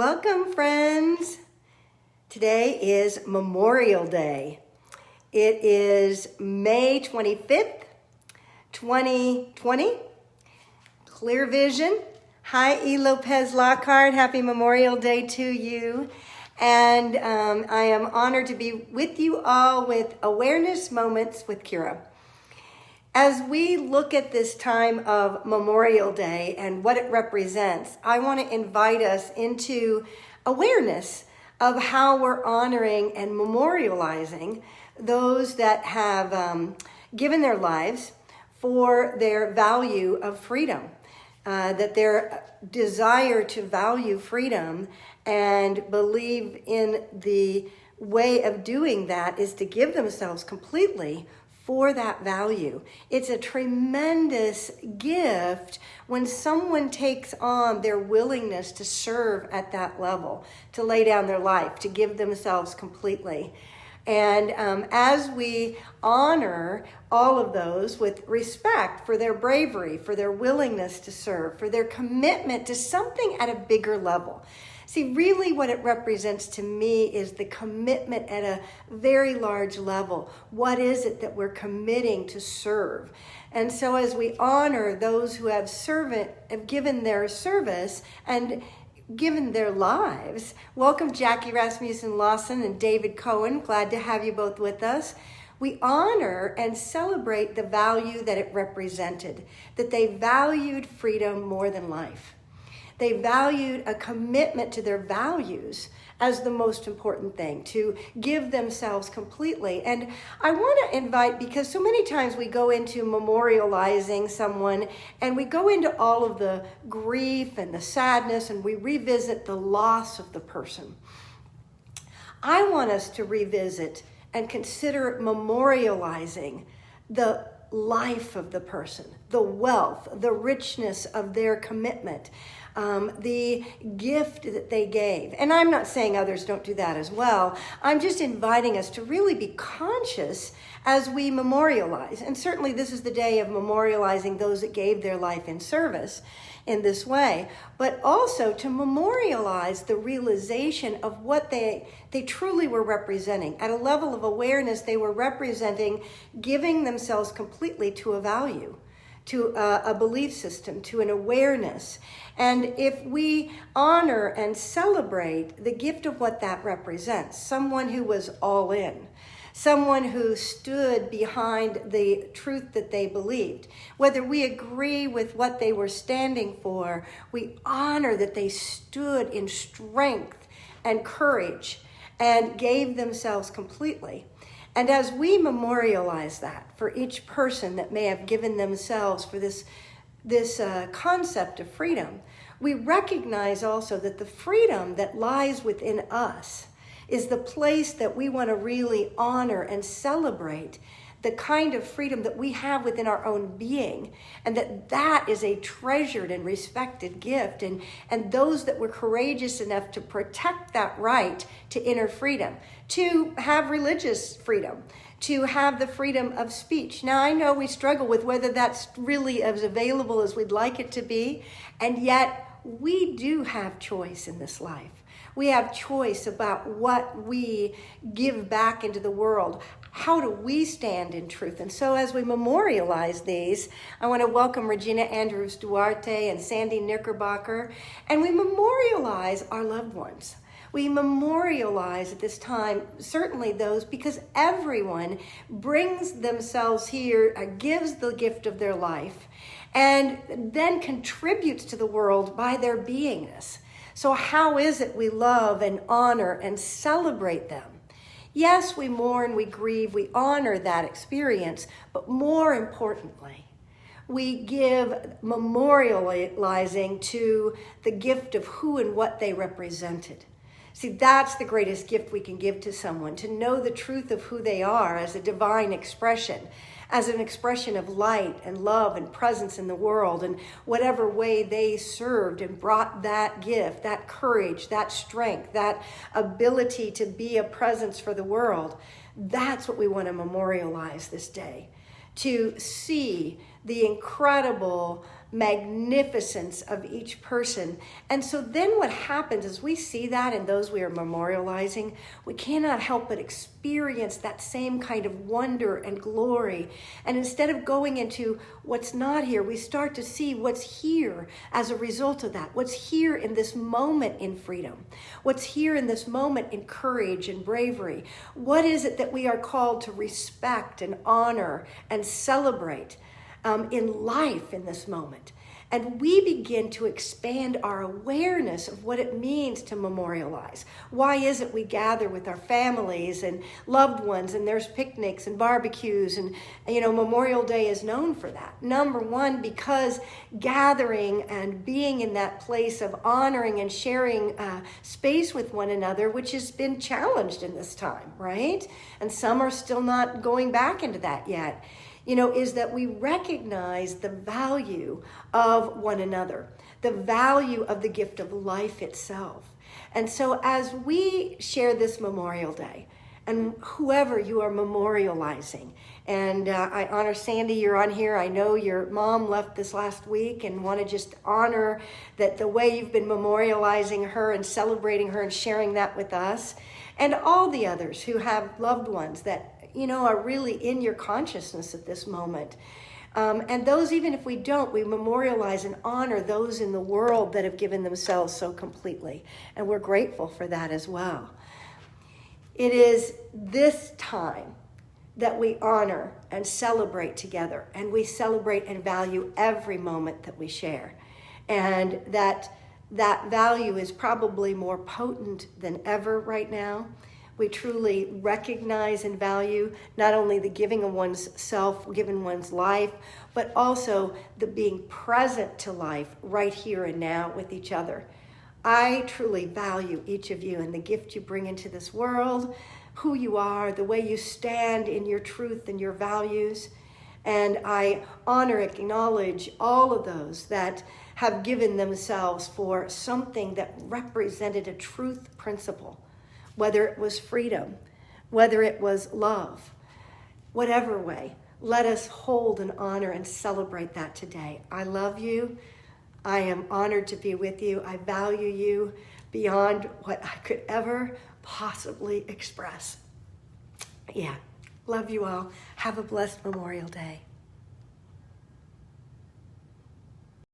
Welcome, friends. Today is Memorial Day. It is May 25th, 2020. Clear vision. Hi, E. Lopez Lockhart. Happy Memorial Day to you. And I am honored to be with you all with Awareness Moments with Kyra. As we look at this time of Memorial Day and what it represents, I want to invite us into awareness of how we're honoring and memorializing those that have given their lives for their value of freedom, that their desire to value freedom and believe in the way of doing that is to give themselves completely for that value. It's a tremendous gift when someone takes on their willingness to serve at that level, to lay down their life, to give themselves completely. And as we honor all of those with respect for their bravery, for their willingness to serve, for their commitment to something at a bigger level. See, really what it represents to me is the commitment at a very large level. What is it that we're committing to serve? And so as we honor those who have given their service and given their lives, welcome Jackie Rasmussen Lawson and David Cohen. Glad to have you both with us. We honor and celebrate the value that it represented, that they valued freedom more than life. They valued a commitment to their values as the most important thing, to give themselves completely. And I want to invite, because so many times we go into memorializing someone and we go into all of the grief and the sadness and we revisit the loss of the person. I want us to revisit and consider memorializing the life of the person, the wealth, the richness of their commitment, the gift that they gave. And I'm not saying others don't do that as well. I'm just inviting us to really be conscious as we memorialize. And certainly this is the day of memorializing those that gave their life in service in this way, but also to memorialize the realization of what they truly were representing. At a level of awareness, they were representing giving themselves completely to a value, to a belief system, to an awareness. And if we honor and celebrate the gift of what that represents, someone who was all in, someone who stood behind the truth that they believed. Whether we agree with what they were standing for, we honor that they stood in strength and courage and gave themselves completely. And as we memorialize that for each person that may have given themselves for this concept of freedom, we recognize also that the freedom that lies within us is the place that we want to really honor and celebrate the kind of freedom that we have within our own being, and that is a treasured and respected gift. And those that were courageous enough to protect that right to inner freedom, to have religious freedom, to have the freedom of speech. Now, I know we struggle with whether that's really as available as we'd like it to be, and yet we do have choice in this life. We have choice about what we give back into the world. How do we stand in truth? And so as we memorialize these, I want to welcome Regina Andrews Duarte and Sandy Knickerbocker, and we memorialize our loved ones. We memorialize at this time, certainly those, because everyone brings themselves here, gives the gift of their life, and then contributes to the world by their beingness. So how is it we love and honor and celebrate them? Yes, we mourn, we grieve, we honor that experience, but more importantly, we give memorializing to the gift of who and what they represented. See, that's the greatest gift we can give to someone, to know the truth of who they are as a divine expression, as an expression of light and love and presence in the world, and whatever way they served and brought that gift, that courage, that strength, that ability to be a presence for the world. That's what we want to memorialize this day, to see the incredible magnificence of each person. And so then what happens is we see that in those we are memorializing, we cannot help but experience that same kind of wonder and glory. And instead of going into what's not here, we start to see what's here as a result of that. What's here in this moment in freedom? What's here in this moment in courage and bravery? What is it that we are called to respect and honor and celebrate in life in this moment? And we begin to expand our awareness of what it means to memorialize. Why is it we gather with our families and loved ones, and there's picnics and barbecues, and Memorial Day is known for that. Number one, because gathering and being in that place of honoring and sharing space with one another, which has been challenged in this time, right? And some are still not going back into that yet. Is that we recognize the value of one another, the value of the gift of life itself. And so as we share this Memorial Day, and whoever you are memorializing, and I honor Sandy, you're on here. I know your mom left this last week, and want to just honor that the way you've been memorializing her and celebrating her and sharing that with us, and all the others who have loved ones that are really in your consciousness at this moment. And those, even if we don't, we memorialize and honor those in the world that have given themselves so completely. And we're grateful for that as well. It is this time that we honor and celebrate together. And we celebrate and value every moment that we share. And that value is probably more potent than ever right now. We truly recognize and value not only the giving of one's self, given one's life, but also the being present to life right here and now with each other. I truly value each of you and the gift you bring into this world, who you are, the way you stand in your truth and your values. And I honor, acknowledge all of those that have given themselves for something that represented a truth principle. Whether it was freedom, whether it was love, whatever way, let us hold and honor and celebrate that today. I love you. I am honored to be with you. I value you beyond what I could ever possibly express. Yeah, love you all. Have a blessed Memorial Day.